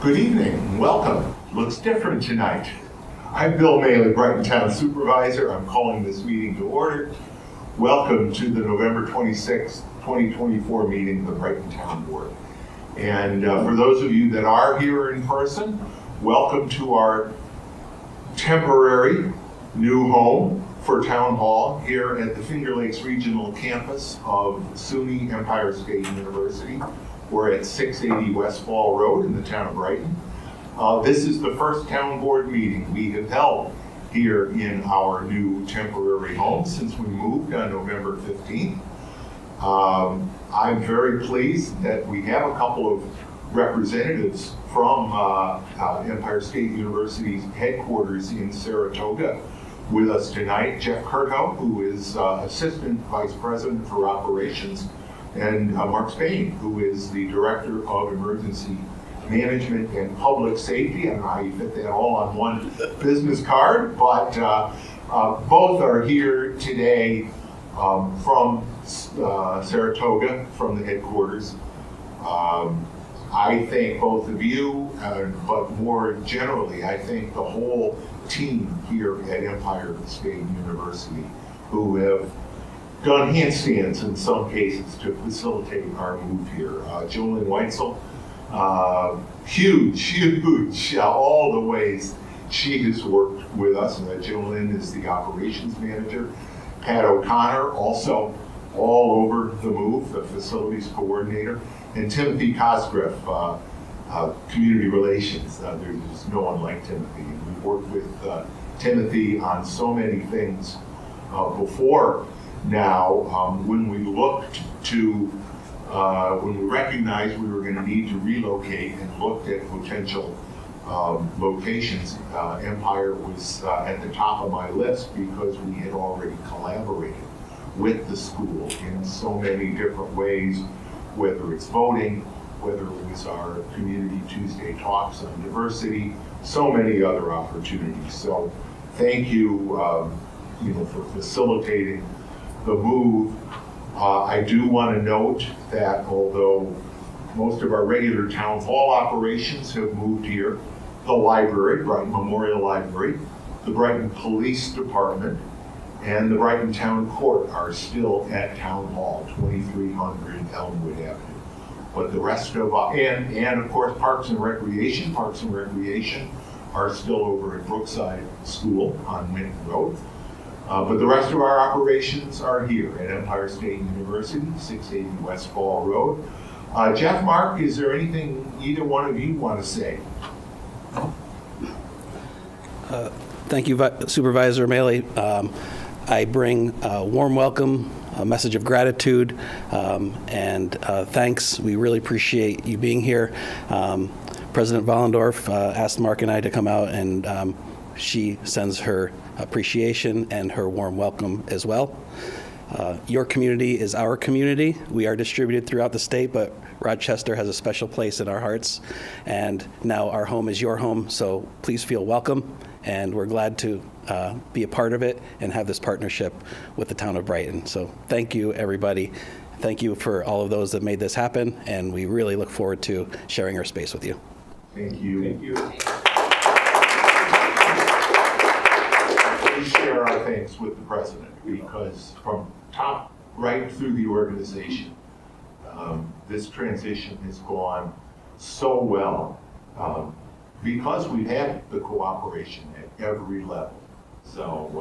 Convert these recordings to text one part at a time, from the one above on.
Good evening and welcome. Looks different tonight. I'm Bill Maley, Brighton Town Supervisor. I'm calling this meeting to order. Welcome to the November 26th, 2024 meeting of the Brighton Town Board. And for those of you that are here in person, welcome to our temporary new home for Town Hall here at the Finger Lakes Regional Campus of SUNY Empire State University. We're at 680 West Fall Road in the town of Brighton. This is the first town board meeting we have held here in our new temporary home since we moved on November 15th. I'm very pleased that we have a couple of representatives from Empire State University's headquarters in Saratoga with us tonight. Jeff Curto, who is Assistant Vice President for Operations, and Mark Spain, who is the Director of Emergency Management and Public Safety. I don't know how you fit that all on one business card, but both are here today from Saratoga, from the headquarters. I thank both of you, but more generally, I thank the whole team here at Empire State University who have done handstands in some cases to facilitate our move here. Jolene Weitzel, huge, all the ways she has worked with us. Jolene is the operations manager. Pat O'Connor, also all over the move, the facilities coordinator. And Timothy Cosgriff, community relations. There's no one like Timothy. We've worked with Timothy on so many things before. Now, when we looked to, when we recognized we were going to need to relocate and looked at potential locations, Empire was at the top of my list because we had already collaborated with the school in so many different ways, whether it's voting, whether it was our Community Tuesday talks on diversity, so many other opportunities. So thank you, for facilitating the move. I do want to note that although most of our regular town hall operations have moved here, the library, Brighton Memorial Library, the Brighton Police Department, and the Brighton Town Court are still at Town Hall, 2300 Elmwood Avenue. But the rest of, and of course Parks and Recreation are still over at Brookside School on Minton Road. But the rest of our operations are here at Empire State University, 680 West Fall Road. Jeff, Mark, is there anything either one of you want to say? Thank you, Supervisor Maley. I bring a warm welcome, a message of gratitude, and thanks. We really appreciate you being here. President Vollendorf asked Mark and I to come out, and she sends her appreciation and her warm welcome as well. Your community is our community. We are distributed throughout the state, but Rochester has a special place in our hearts, and now our home is your home, so please feel welcome, and we're glad to be a part of it and have this partnership with the town of Brighton. So thank you, everybody. Thank you for all of those that made this happen, and we really look forward to sharing our space with you. Thank you. Thank you. Please share our thanks with the president, because from top right through the organization, this transition has gone so well because we've had the cooperation at every level. So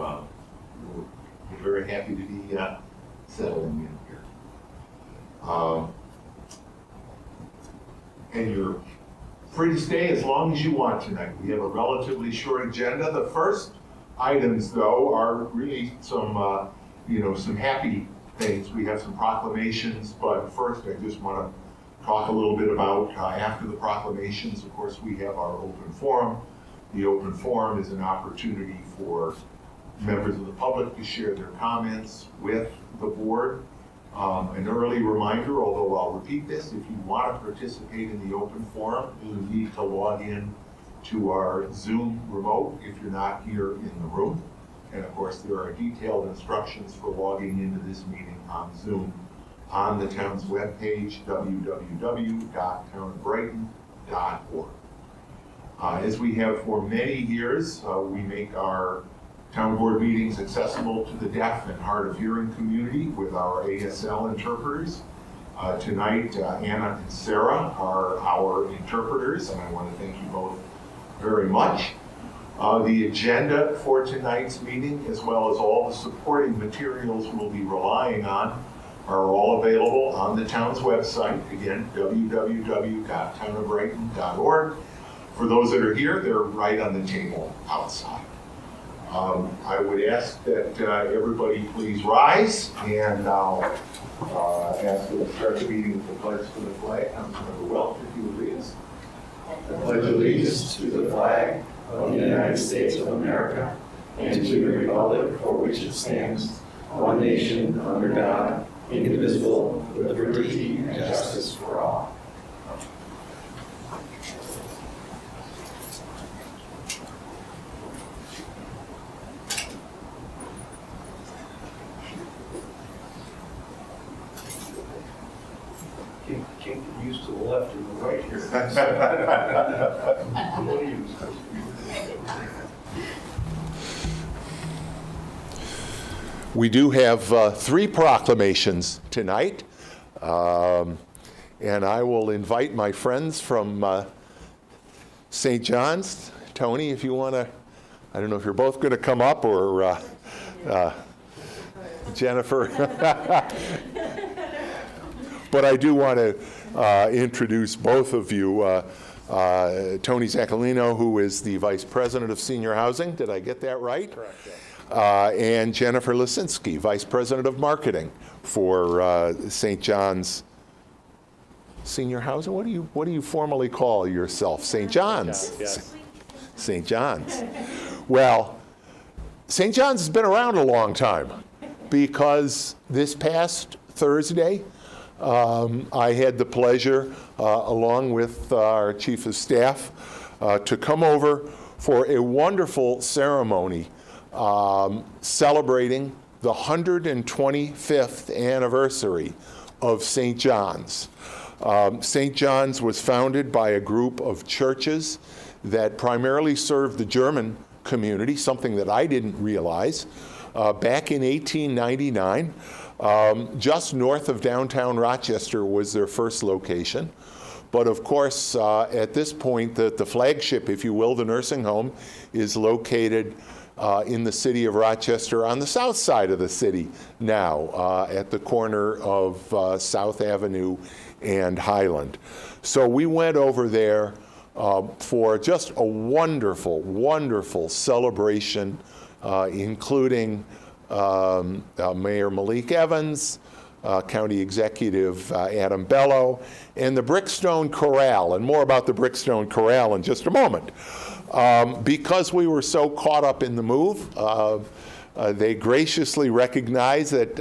we're very happy to be settling in here. And you're free to stay as long as you want tonight. We have a relatively short agenda. The first items, though, are really some, some happy things. We have some proclamations, but first I just want to talk a little bit about, after the proclamations, of course, we have our open forum. The open forum is an opportunity for members of the public to share their comments with the board. An early reminder, although I'll repeat this, if you want to participate in the open forum, you need to log in to our Zoom remote if you're not here in the room. And of course, there are detailed instructions for logging into this meeting on Zoom on the town's webpage, www.townofbrighton.org. As we have for many years, we make our town board meetings accessible to the deaf and hard of hearing community with our ASL interpreters. Tonight, Anna and Sarah are our interpreters, and I want to thank you both very much. The agenda for tonight's meeting, as well as all the supporting materials we'll be relying on, are all available on the town's website. Again, www.townofbrighton.org. For those that are here, they're right on the table outside. I would ask that everybody please rise, and I'll ask that we start the meeting with the pledge to the flag. Councilmember Welch, if you would lead us. I pledge allegiance to the flag of the United States of America and to the republic for which it stands, one nation under God, indivisible, with liberty and justice for all. Can't get used to the left and the right here. We do have 3 proclamations tonight, and I will invite my friends from St. John's. Tony, if you want to, I don't know if you're both going to come up, or Jennifer. But I do want to introduce both of you. Tony Zaccolino, who is the Vice President of Senior Housing. Did I get that right? Correct. Yeah. And Jennifer Lisinski, Vice President of Marketing for St. John's Senior Housing. What do you formally call yourself? St. John's. Yes. St. John's. Well, St. John's has been around a long time, because this past Thursday, I had the pleasure, along with our Chief of Staff, to come over for a wonderful ceremony celebrating the 125th anniversary of St. John's. St. John's was founded by a group of churches that primarily served the German community, something that I didn't realize, back in 1899. Just north of downtown Rochester was their first location. But of course, at this point, the flagship, if you will, the nursing home, is located in the city of Rochester on the south side of the city now, at the corner of South Avenue and Highland. So we went over there for just a wonderful, wonderful celebration, including Mayor Malik Evans, County Executive Adam Bello, and the Brickstone Corral, and more about the Brickstone Corral in just a moment. Because we were so caught up in the move, they graciously recognized that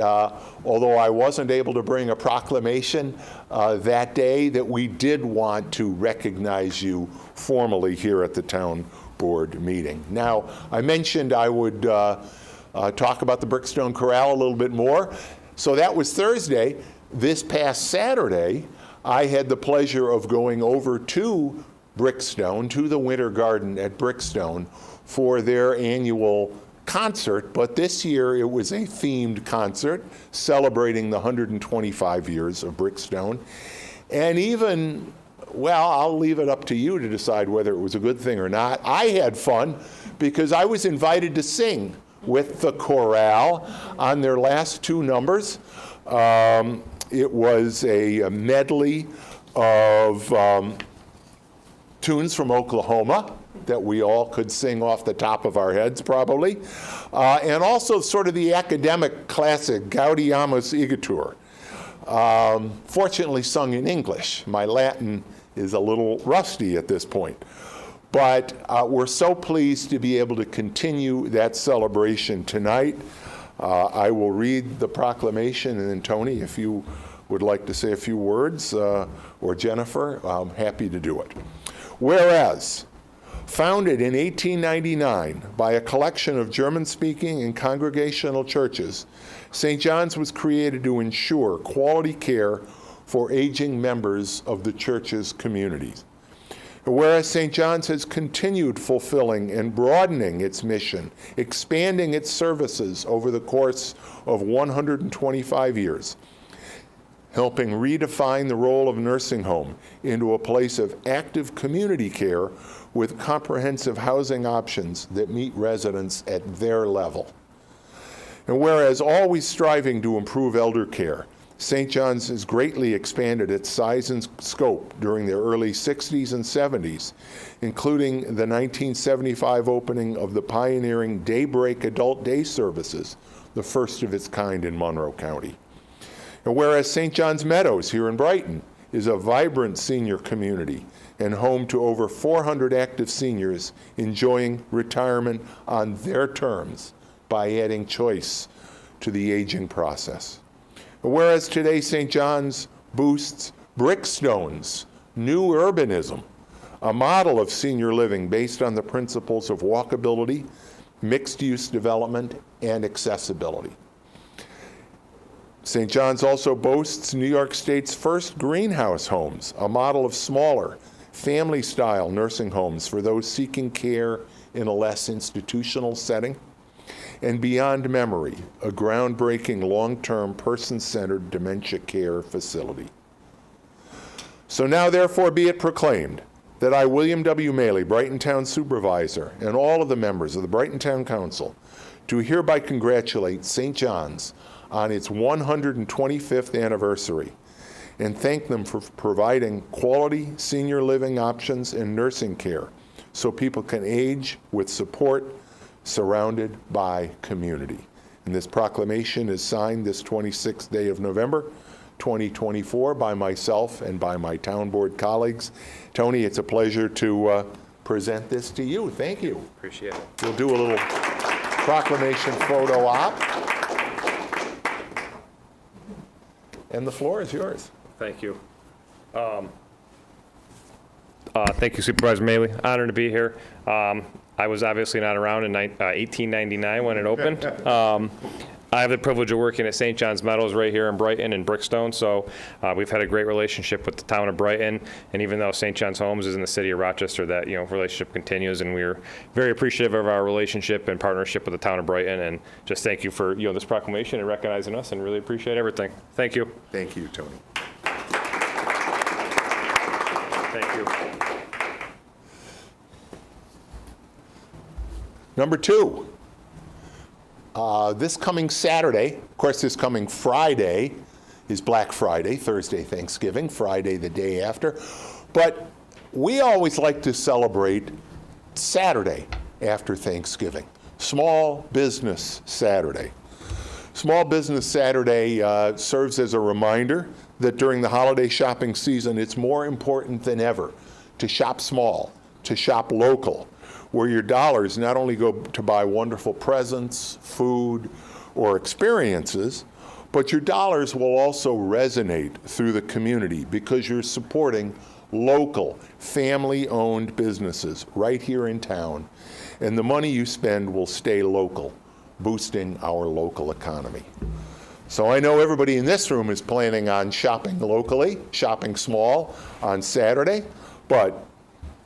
although I wasn't able to bring a proclamation that day, that we did want to recognize you formally here at the town board meeting. Now, I mentioned I would talk about the Brickstone Corral a little bit more. So that was Thursday. This past Saturday, I had the pleasure of going over to Brickstone, to the Winter Garden at Brickstone, for their annual concert. But this year it was a themed concert celebrating the 125 years of Brickstone. And even, well, I'll leave it up to you to decide whether it was a good thing or not. I had fun because I was invited to sing with the chorale on their last 2 numbers. It was a medley of tunes from Oklahoma that we all could sing off the top of our heads probably, and also sort of the academic classic Gaudiamus Igitur, fortunately sung in English. My Latin is a little rusty at this point. But we're so pleased to be able to continue that celebration tonight. I will read the proclamation, and then Tony, if you would like to say a few words, or Jennifer, I'm happy to do it. Whereas, founded in 1899 by a collection of German-speaking and congregational churches, St. John's was created to ensure quality care for aging members of the church's communities. Whereas St. John's has continued fulfilling and broadening its mission, expanding its services over the course of 125 years, helping redefine the role of nursing home into a place of active community care with comprehensive housing options that meet residents at their level. And whereas always striving to improve elder care, St. John's has greatly expanded its size and scope during the early 60s and 70s, including the 1975 opening of the pioneering Daybreak Adult Day Services, the first of its kind in Monroe County. And whereas St. John's Meadows here in Brighton is a vibrant senior community and home to over 400 active seniors enjoying retirement on their terms by adding choice to the aging process. Whereas today St. John's boosts Brickstone's new urbanism, a model of senior living based on the principles of walkability, mixed-use development, and accessibility. St. John's also boasts New York State's first greenhouse homes, a model of smaller, family-style nursing homes for those seeking care in a less institutional setting. And Beyond Memory, a groundbreaking long-term person-centered dementia care facility. So now therefore be it proclaimed that I, William W. Maley, Brighton Town Supervisor, and all of the members of the Brighton Town Council do hereby congratulate St. John's on its 125th anniversary and thank them for providing quality senior living options and nursing care so people can age with support surrounded by community. And this proclamation is signed this 26th day of November, 2024 by myself and by my town board colleagues. Tony, it's a pleasure to present this to you. Thank you. Appreciate it. We'll do a little proclamation photo op. And the floor is yours. Thank you. Thank you, Supervisor Maley. Honored to be here. I was obviously not around in 1899 when it opened. I have the privilege of working at St. John's Meadows right here in Brighton and Brickstone, so we've had a great relationship with the town of Brighton, and even though St. John's Homes is in the city of Rochester, that relationship continues, and we're very appreciative of our relationship and partnership with the town of Brighton, and just thank you for this proclamation and recognizing us, and really appreciate everything. Thank you. Thank you, Tony. Thank you. Number two, this coming Saturday, of course this coming Friday is Black Friday, Thursday Thanksgiving, Friday the day after, but we always like to celebrate Saturday after Thanksgiving, Small Business Saturday. Small Business Saturday serves as a reminder that during the holiday shopping season, it's more important than ever to shop small, to shop local, where your dollars not only go to buy wonderful presents, food, or experiences, but your dollars will also resonate through the community because you're supporting local, family-owned businesses right here in town, and the money you spend will stay local, boosting our local economy. So I know everybody in this room is planning on shopping locally, shopping small on Saturday, but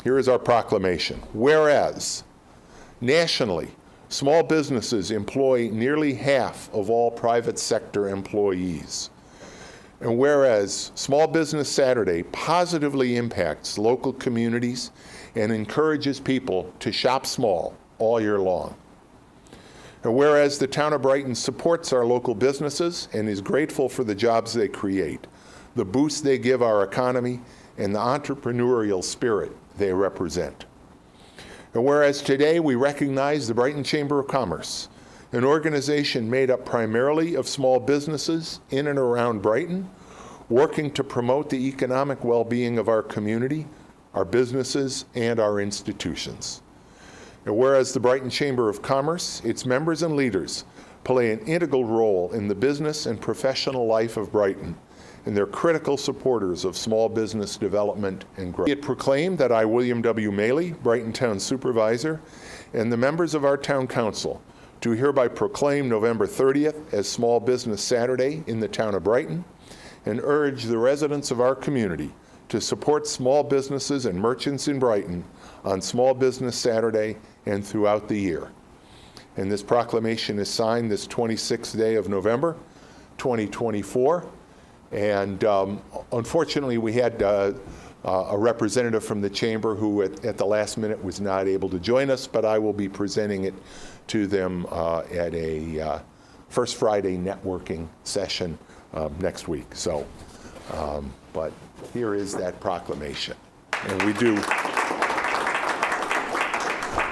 here is our proclamation. Whereas, nationally, small businesses employ nearly half of all private sector employees. And whereas Small Business Saturday positively impacts local communities and encourages people to shop small all year long. And whereas the town of Brighton supports our local businesses and is grateful for the jobs they create, the boost they give our economy, and the entrepreneurial spirit they represent. And whereas today we recognize the Brighton Chamber of Commerce, an organization made up primarily of small businesses in and around Brighton, working to promote the economic well-being of our community, our businesses, and our institutions. And whereas the Brighton Chamber of Commerce, its members and leaders, play an integral role in the business and professional life of Brighton, and they're critical supporters of small business development and growth. It proclaimed that I, William W. Maley, Brighton Town Supervisor, and the members of our Town Council do hereby proclaim November 30th as Small Business Saturday in the town of Brighton, and urge the residents of our community to support small businesses and merchants in Brighton on Small Business Saturday and throughout the year. And this proclamation is signed this 26th day of November, 2024. And unfortunately, we had a representative from the chamber who at the last minute was not able to join us, but I will be presenting it to them at a First Friday networking session next week. So, but here is that proclamation. And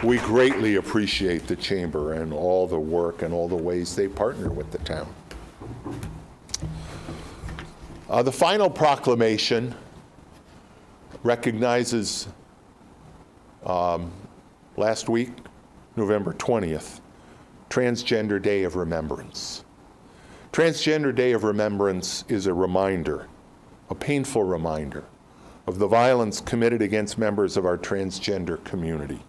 we greatly appreciate the chamber and all the work and all the ways they partner with the town. The final proclamation recognizes last week, November 20th, Transgender Day of Remembrance. Transgender Day of Remembrance is a reminder, a painful reminder, of the violence committed against members of our transgender community.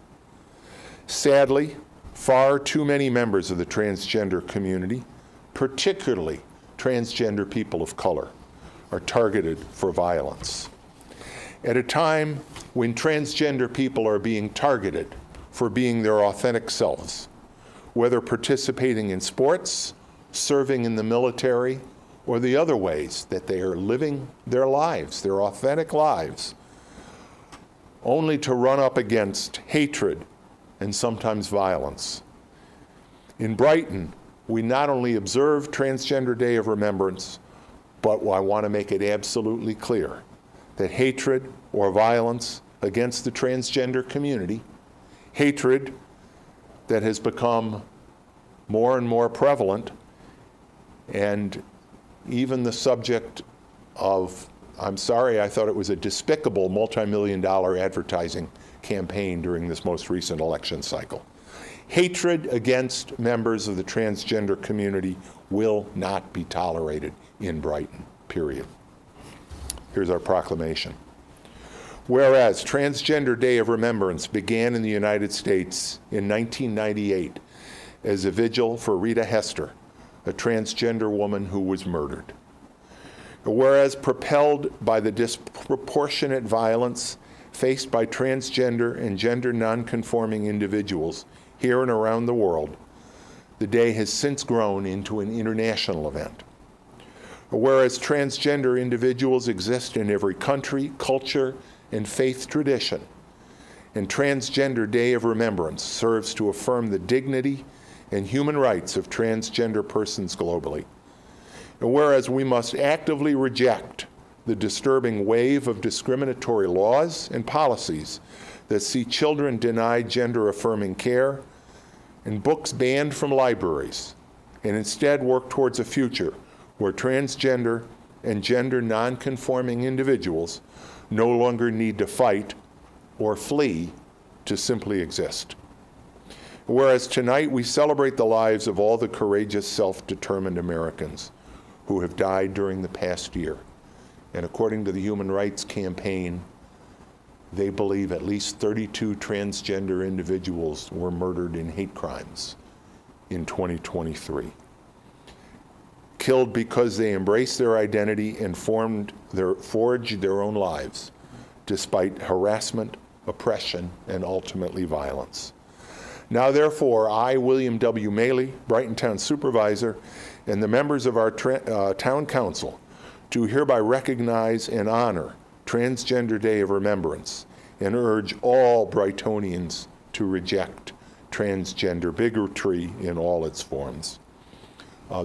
Sadly, far too many members of the transgender community, particularly transgender people of color, are targeted for violence. At a time when transgender people are being targeted for being their authentic selves, whether participating in sports, serving in the military, or the other ways that they are living their lives, their authentic lives, only to run up against hatred and sometimes violence. In Brighton, we not only observe Transgender Day of Remembrance, but I want to make it absolutely clear that hatred or violence against the transgender community, hatred that has become more and more prevalent, and even the subject of, I'm sorry, I thought it was a despicable multi-million-dollar advertising campaign during this most recent election cycle. Hatred against members of the transgender community will not be tolerated in Brighton, period. Here's our proclamation. Whereas Transgender Day of Remembrance began in the United States in 1998 as a vigil for Rita Hester, a transgender woman who was murdered. Whereas propelled by the disproportionate violence faced by transgender and gender nonconforming individuals here and around the world, the day has since grown into an international event. Whereas transgender individuals exist in every country, culture, and faith tradition, and Transgender Day of Remembrance serves to affirm the dignity and human rights of transgender persons globally. And whereas we must actively reject the disturbing wave of discriminatory laws and policies that see children denied gender-affirming care and books banned from libraries, and instead work towards a future where transgender and gender nonconforming individuals no longer need to fight or flee to simply exist. Whereas tonight we celebrate the lives of all the courageous, self-determined Americans who have died during the past year. And according to the Human Rights Campaign, they believe at least 32 transgender individuals were murdered in hate crimes in 2023. Killed because they embraced their identity and forged their own lives, despite harassment, oppression, and ultimately violence. Now therefore, I, William W. Maley, Brighton Town Supervisor, and the members of our Town Council do hereby recognize and honor Transgender Day of Remembrance and urge all Brightonians to reject transgender bigotry in all its forms.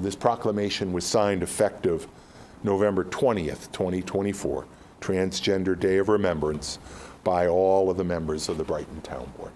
This proclamation was signed effective November 20th, 2024, Transgender Day of Remembrance, by all of the members of the Brighton Town Board.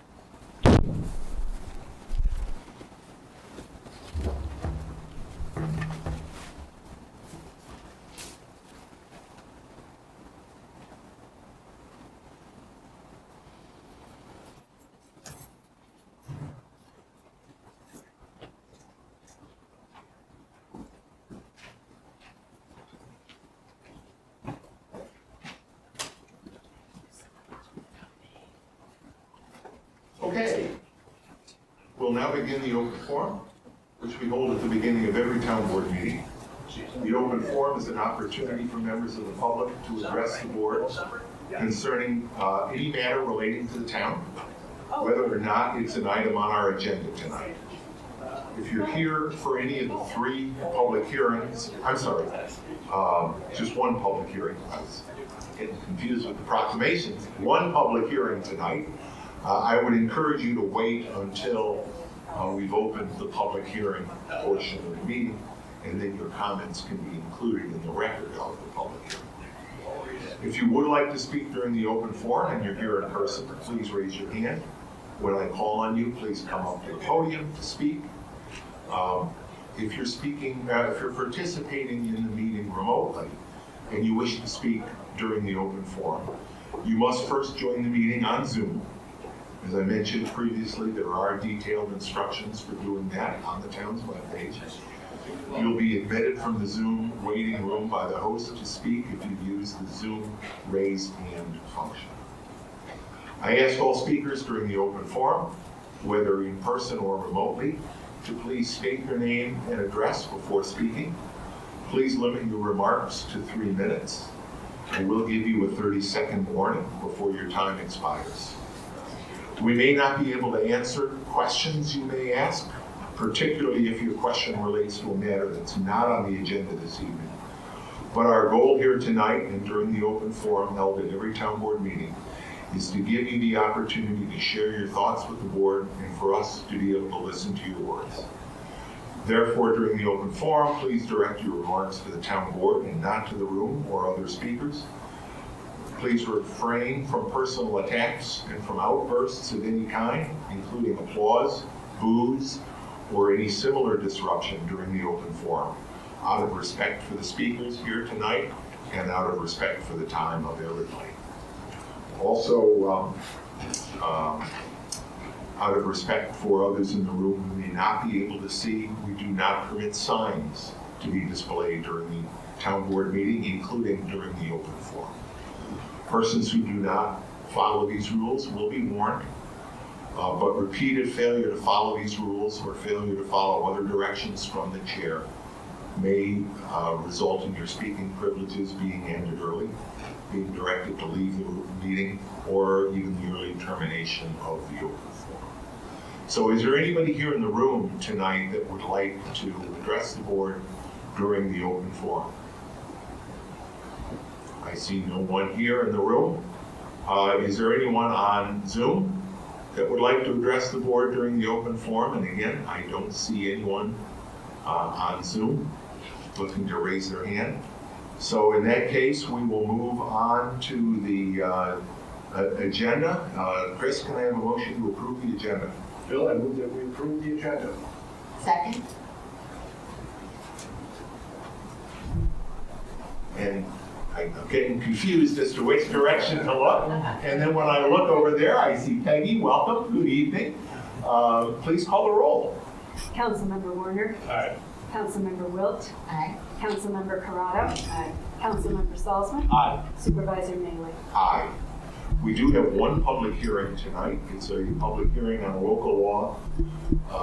Okay. We'll now begin the open forum, which we hold at the beginning of every town board meeting. The open forum is an opportunity for members of the public to address the board concerning any matter relating to the town, whether or not it's an item on our agenda tonight. If you're here for any of the 3 public hearings, I'm sorry, just one public hearing. I was getting confused with the proclamations. One public hearing tonight. I would encourage you to wait until we've opened the public hearing portion of the meeting, and then your comments can be included in the record of the public hearing. If you would like to speak during the open forum and you're here in person, please raise your hand. When I call on you, please come up to the podium to speak. If you're speaking, if you're participating in the meeting remotely and you wish to speak during the open forum, you must first join the meeting on Zoom. As I mentioned previously, there are detailed instructions for doing that on the town's webpage. You'll be admitted from the Zoom waiting room by the host to speak if you use the Zoom raise hand function. I ask all speakers during the open forum, whether in person or remotely, to please state your name and address before speaking. Please limit your remarks to 3 minutes, and we'll give you a 30-second warning before your time expires. We may not be able to answer questions you may ask, particularly if your question relates to a matter that's not on the agenda this evening. But our goal here tonight and during the open forum held at every town board meeting is to give you the opportunity to share your thoughts with the board and for us to be able to listen to your words. Therefore, during the open forum, please direct your remarks to the town board and not to the room or other speakers. Please refrain from personal attacks and from outbursts of any kind, including applause, boos, or any similar disruption during the open forum, out of respect for the speakers here tonight and out of respect for the time of everybody. Also, out of respect for others in the room who may not be able to see, we do not permit signs to be displayed during the town board meeting, including during the open forum. Persons who do not follow these rules will be warned, but repeated failure to follow these rules or failure to follow other directions from the chair may result in your speaking privileges being ended early, being directed to leave the meeting, or even the early termination of the open forum. So is there anybody here in the room tonight that would like to address the board during the open forum? I see no one here in the room. Is there anyone on Zoom that would like to address the board during the open forum? And again, I don't see anyone on Zoom looking to raise their hand. So in that case, we will move on to the agenda. Chris, can I have a motion to approve the agenda? Bill, I move that we approve the agenda. Second. And I'm getting confused as to which direction to look. And then when I look over there, I see Peggy. Welcome. Good evening. Please call the roll. Councilmember Warner. Aye. Councilmember Wilt. Aye. Councilmember Corrado. Aye. Councilmember Salzman. Aye. Supervisor Maley. Aye. We do have one public hearing tonight. It's a public hearing on a local law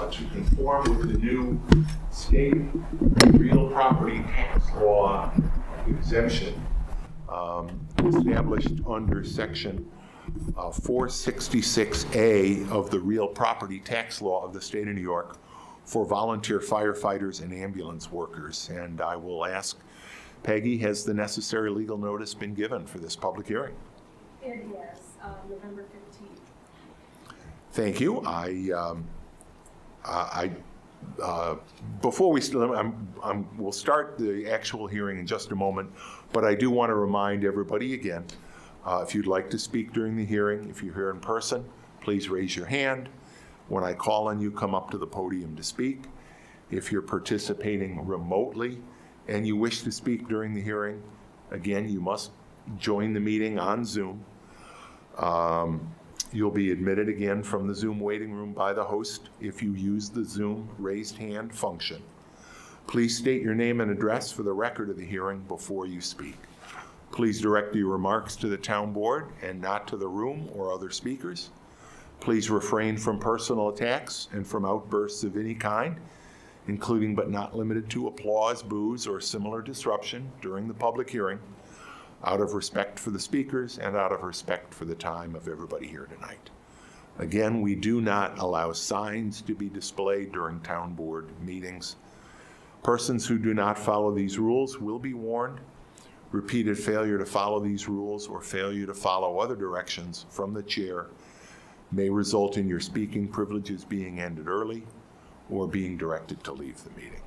to conform with the new state real property tax law exemption established under section 466A of the real property tax law of the state of New York for volunteer firefighters and ambulance workers. And I will ask Peggy, has the necessary legal notice been given for this public hearing? It is November 15th. Thank you. Before we we'll start the actual hearing in just a moment, but I do want to remind everybody again, if you'd like to speak during the hearing, if you're here in person, please raise your hand. When I call on you, come up to the podium to speak. If you're participating remotely and you wish to speak during the hearing, again, you must join the meeting on Zoom. You'll be admitted again from the Zoom waiting room by the host if you use the Zoom raised hand function. Please state your name and address for the record of the hearing before you speak. Please direct your remarks to the town board and not to the room or other speakers. Please refrain from personal attacks and from outbursts of any kind, including but not limited to applause, boos, or similar disruption during the public hearing. out of respect for the speakers and out of respect for the time of everybody here tonight. Again, we do not allow signs to be displayed during town board meetings. Persons who do not follow these rules will be warned. Repeated failure to follow these rules or failure to follow other directions from the chair may result in your speaking privileges being ended early or being directed to leave the meeting.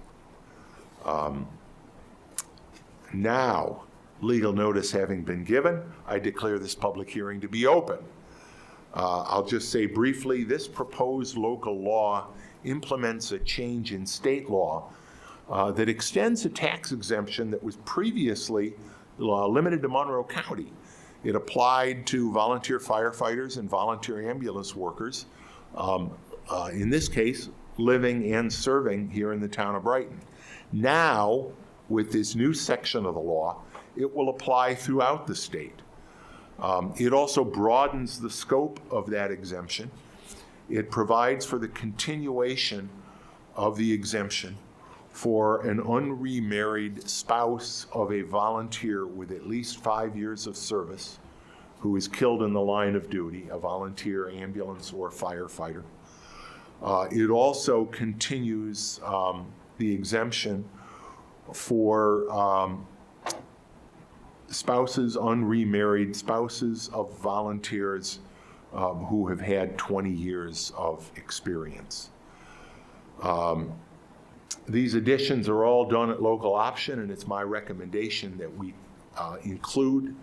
Now, legal notice having been given, I declare this public hearing to be open. I'll just say briefly, this proposed local law implements a change in state law that extends a tax exemption that was previously limited to Monroe County. It applied to volunteer firefighters and volunteer ambulance workers, in this case, living and serving here in the town of Brighton. Now, with this new section of the law, it will apply throughout the state. It also broadens the scope of that exemption. It provides for the continuation of the exemption for an unremarried spouse of a volunteer with at least 5 years of service who is killed in the line of duty, a volunteer ambulance or firefighter. It also continues the exemption for spouses, unremarried spouses of volunteers who have had 20 years of experience. These additions are all done at local option, and it's my recommendation that we include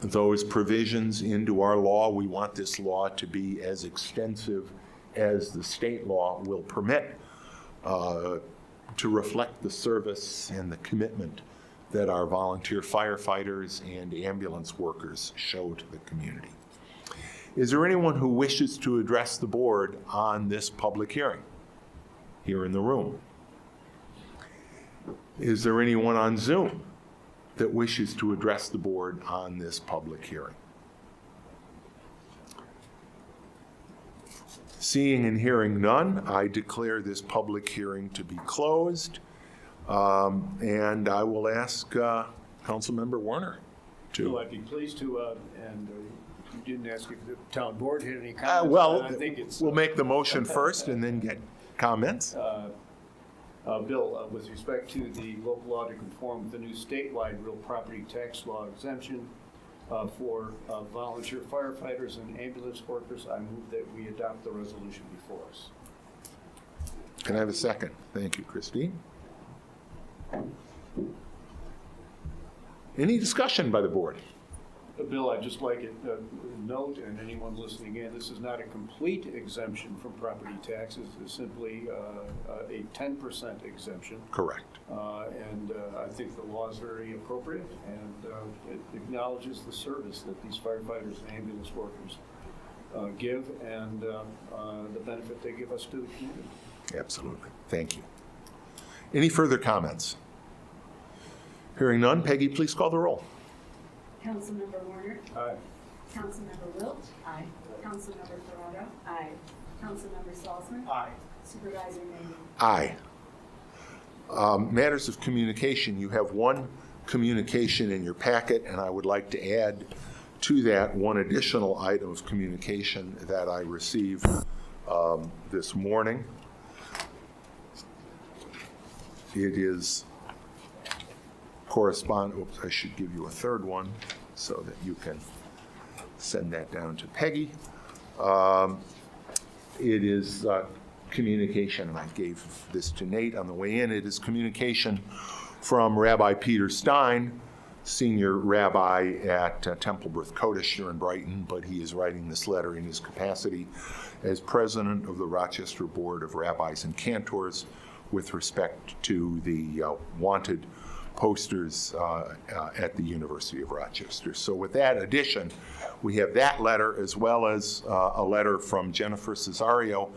those provisions into our law. We want this law to be as extensive as the state law will permit, to reflect the service and the commitment that our volunteer firefighters and ambulance workers show to the community. Is there anyone who wishes to address the board on this public hearing here in the room? Is there anyone on Zoom that wishes to address the board on this public hearing? Seeing and hearing none, I declare this public hearing to be closed. And I will ask Councilmember Warner to. Well, I'd be pleased to, and you didn't ask if the town board had any comments. Well, I think it's, we'll make the motion first and then get comments. Bill, with respect to the local law to conform with the new statewide real property tax law exemption for volunteer firefighters and ambulance workers, I move that we adopt the resolution before us. Can I have a second? Thank you, Christine. Any discussion by the board? Bill, I'd just like to note, and anyone listening in, this is not a complete exemption from property taxes. It's simply a 10% exemption. Correct. And I think the law is very appropriate, and it acknowledges the service that these firefighters and ambulance workers give, and the benefit they give us to the community. Absolutely. Thank you. Any further comments? Hearing none, Peggy, please call the roll. Councilmember Warner. Aye. Councilmember Wilt. Aye. Councilmember Ferraro. Aye. Councilmember Salzman. Aye. Supervisor Maynard. Aye. Matters of communication, you have one communication in your packet, and I would like to add to that one additional item of communication that I received this morning. It is oops, I should give you a third one so that you can send that down to Peggy. It is communication, and I gave this to Nate on the way in. It is communication from Rabbi Peter Stein, senior rabbi at Temple Beth Kodesh here in Brighton, but he is writing this letter in his capacity as president of the Rochester Board of Rabbis and Cantors with respect to the wanted posters at the University of Rochester. So with that addition, we have that letter as well as a letter from Jennifer Cesario,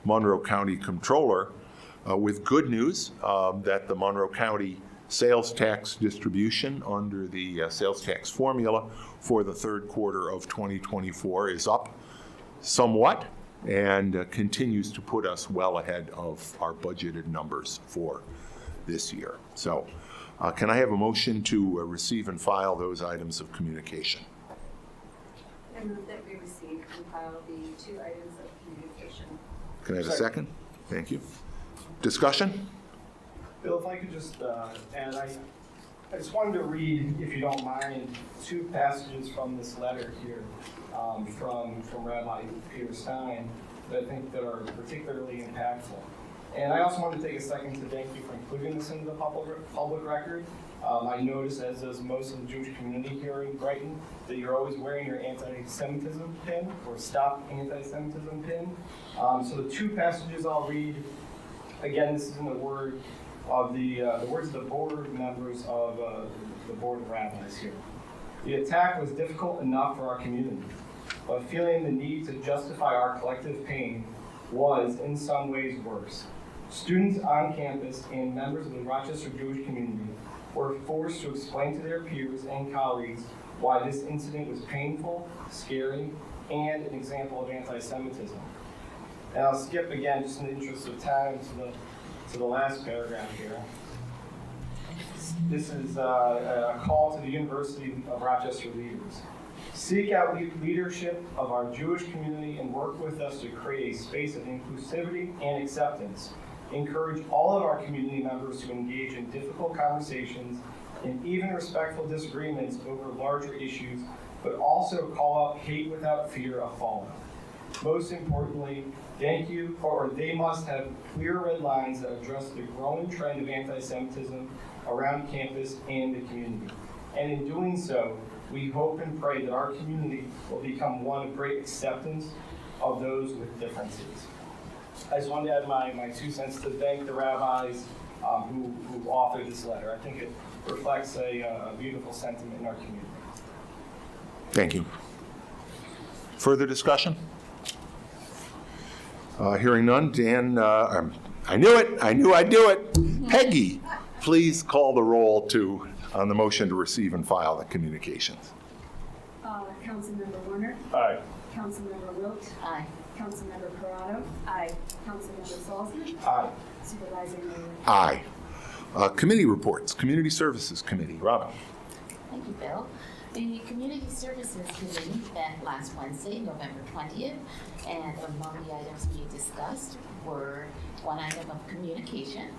Monroe County Comptroller, with good news that the Monroe County sales tax distribution under the sales tax formula for the third quarter of 2024 is up somewhat and continues to put us well ahead of our budgeted numbers for this year. So Can I have a motion to receive and file those items of communication? I move that we receive and file the 2 items of communication. Can I have a second? Thank you. Discussion? Bill, if I could just add, I just wanted to read, if you don't mind, 2 passages from this letter here from Rabbi Peter Stein that I think that are particularly impactful. And I also want to take a second to thank you for including this into the public record. I notice, as does most of the Jewish community here in Brighton, that you're always wearing your anti-Semitism pin or Stop Anti-Semitism pin. So the 2 passages I'll read, again, this is in the words of the board members of the Board of Rabbis here. The attack was difficult enough for our community, but feeling the need to justify our collective pain was, in some ways, worse. Students on campus and members of the Rochester Jewish community were forced to explain to their peers and colleagues why this incident was painful, scary, and an example of anti-Semitism. And I'll skip again, just in the interest of time, to the last paragraph here. This is a call to the University of Rochester leaders. Seek out leadership of our Jewish community and work with us to create a space of inclusivity and acceptance. Encourage all of our community members to engage in difficult conversations and even respectful disagreements over larger issues, but also call out hate without fear of fallout. Most importantly, they must have clear red lines that address the growing trend of anti-Semitism around campus and the community. And in doing so, we hope and pray that our community will become one of great acceptance of those with differences. I just wanted to add my 2 cents to thank the rabbis who authored this letter. I think it reflects a beautiful sentiment in our community. Thank you. Further discussion? Hearing none, Dan, I knew it. I knew I'd do it. Peggy, please call the roll on the motion to receive and file the communications. Councilmember Warner. Aye. Councilmember Wilt. Aye. Councilmember Corrado. Aye. Councilmember Salzman. Aye. Supervisor Mayor. Aye. Committee reports. Community Services Committee. Robin. Thank you, Bill. The Community Services Committee met last Wednesday, November 20th, and among the items we discussed were 1 item of communication,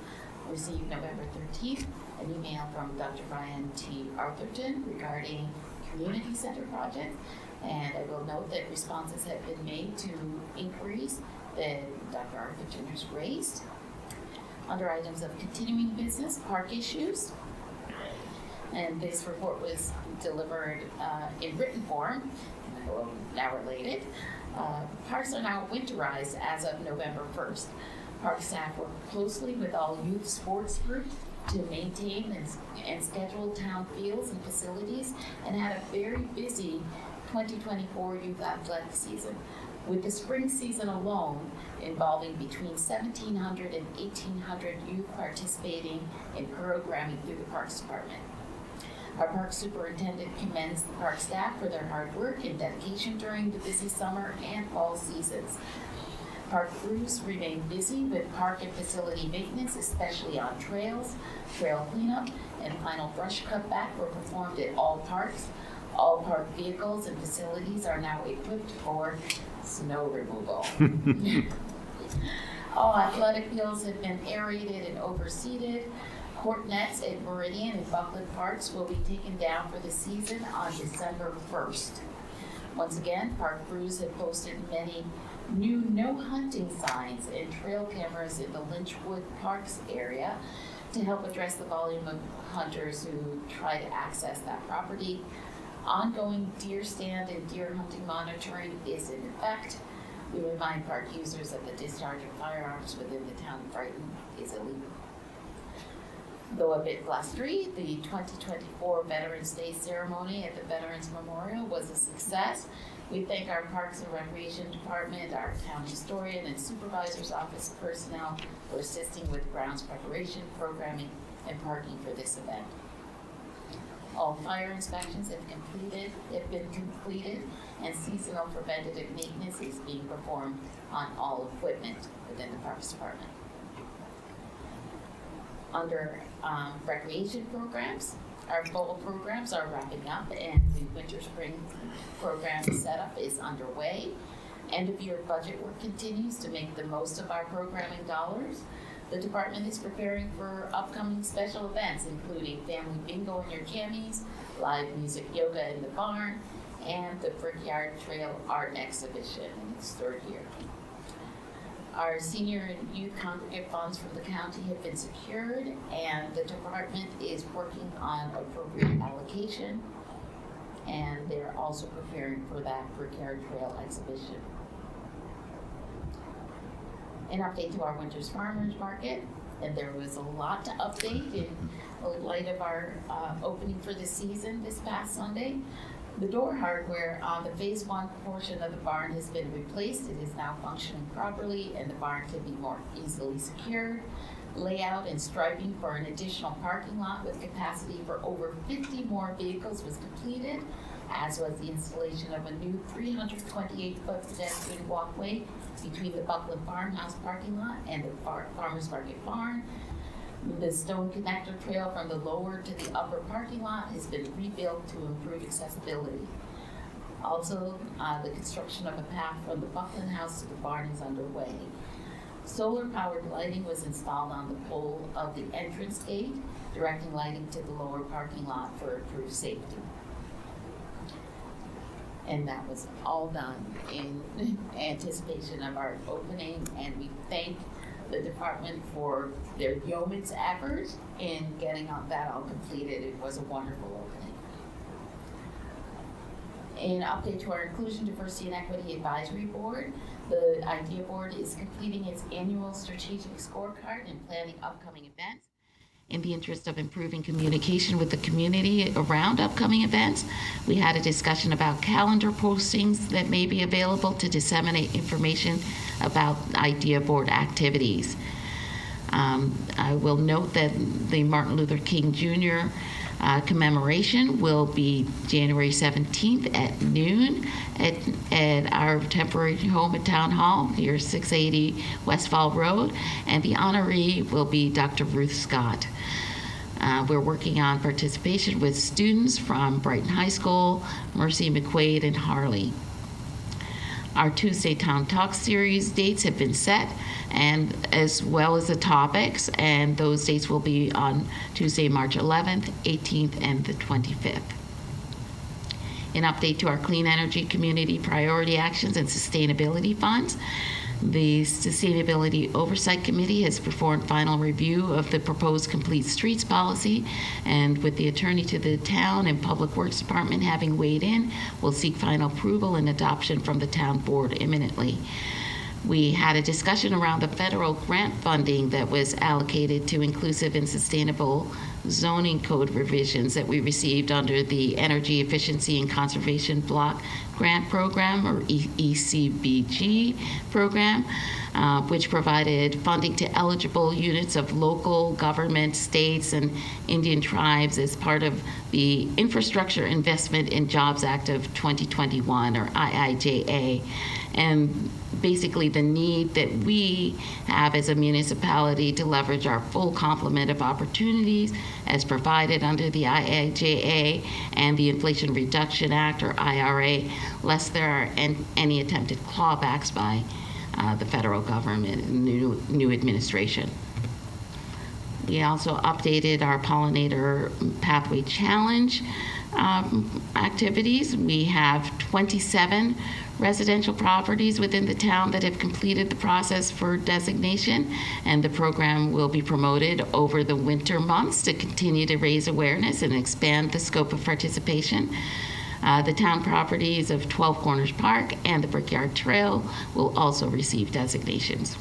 received November 13th, an email from Dr. Brian T. Arthurton regarding community center project, and I will note that responses have been made to inquiries that Dr. Arthurton has raised. Under items of continuing business, park issues, and this report was delivered in written form, now related. Parks are now winterized as of November 1st. Park staff work closely with all youth sports groups to maintain and schedule town fields and facilities, and had a very busy 2024 youth athletic season, with the spring season alone involving between 1,700 and 1,800 youth participating in programming through the Parks Department. Our park superintendent commends the park staff for their hard work and dedication during the busy summer and fall seasons. Park crews remain busy with park and facility maintenance, especially on trails. Trail cleanup and final brush cutback were performed at all parks. All park vehicles and facilities are now equipped for snow removal. All athletic fields have been aerated and overseeded. Court nets at Meridian and Buckland Parks will be taken down for the season on December 1st. Once again, park crews have posted many new no hunting signs and trail cameras in the Lynchwood Parks area to help address the volume of hunters who try to access that property. Ongoing deer stand and deer hunting monitoring is in effect. We remind park users that the discharge of firearms within the town of Brighton is illegal. Though a bit blustery, the 2024 Veterans Day ceremony at the Veterans Memorial was a success. We thank our Parks and Recreation Department, our town historian, and supervisor's office personnel for assisting with grounds preparation, programming, and parking for this event. All fire inspections have been completed, and seasonal preventative maintenance is being performed on all equipment within the Parks Department. Under recreation programs, our fall programs are wrapping up and the winter spring program setup is underway. End of year budget work continues to make the most of our programming dollars. The department is preparing for upcoming special events, including family bingo in your camis, live music yoga in the barn, and the Brickyard Trail Art Exhibition in its third year. Our senior and youth congregate funds from the county have been secured, and the department is working on appropriate allocation, and they're also preparing for that Brickyard Trail exhibition. An update to our winter's farmers market, and there was a lot to update in light of our opening for the season this past Sunday. The door hardware on the phase 1 portion of the barn has been replaced. It is now functioning properly and the barn can be more easily secured. Layout and striping for an additional parking lot with capacity for over 50 more vehicles was completed, as was the installation of a new 328-foot pedestrian walkway between the Buckland Farmhouse parking lot and the Farmers Market barn. The stone connector trail from the lower to the upper parking lot has been rebuilt to improve accessibility. Also, the construction of a path from the Buckland House to the barn is underway. Solar-powered lighting was installed on the pole of the entrance gate, directing lighting to the lower parking lot for improved safety. And that was all done in anticipation of our opening, and we thank the department for their yeoman's effort in getting that all completed. It was a wonderful opening. An update to our Inclusion, Diversity, and Equity Advisory Board. The IDEA Board is completing its annual strategic scorecard and planning upcoming events. In the interest of improving communication with the community around upcoming events, we had a discussion about calendar postings that may be available to disseminate information about IDEA Board activities. I will note that the Martin Luther King Jr. Commemoration will be January 17th at noon at our temporary home at Town Hall near 680 Westfall Road, and the honoree will be Dr. Ruth Scott. We're working on participation with students from Brighton High School, Mercy McQuaid, and Harley. Our Tuesday Town Talk series dates have been set, and as well as the topics, and those dates will be on Tuesday, March 11th, 18th, and the 25th. An update to our Clean Energy Community Priority Actions and Sustainability Funds. The Sustainability Oversight Committee has performed final review of the proposed Complete Streets policy, and with the attorney to the town and Public Works Department having weighed in, we'll seek final approval and adoption from the town board imminently. We had a discussion around the federal grant funding that was allocated to inclusive and sustainable zoning code revisions that we received under the Energy Efficiency and Conservation Block Grant Program, or ECBG program, which provided funding to eligible units of local government, states, and Indian tribes as part of the Infrastructure Investment in Jobs Act of 2021, or IIJA. And basically the need that we have as a municipality to leverage our full complement of opportunities as provided under the IIJA and the Inflation Reduction Act, or IRA, lest there are any attempted clawbacks by the federal government and new administration. We also updated our Pollinator Pathway Challenge activities. We have 27 residential properties within the town that have completed the process for designation, and the program will be promoted over the winter months to continue to raise awareness and expand the scope of participation. The town properties of 12 Corners Park and the Brickyard Trail will also receive designations.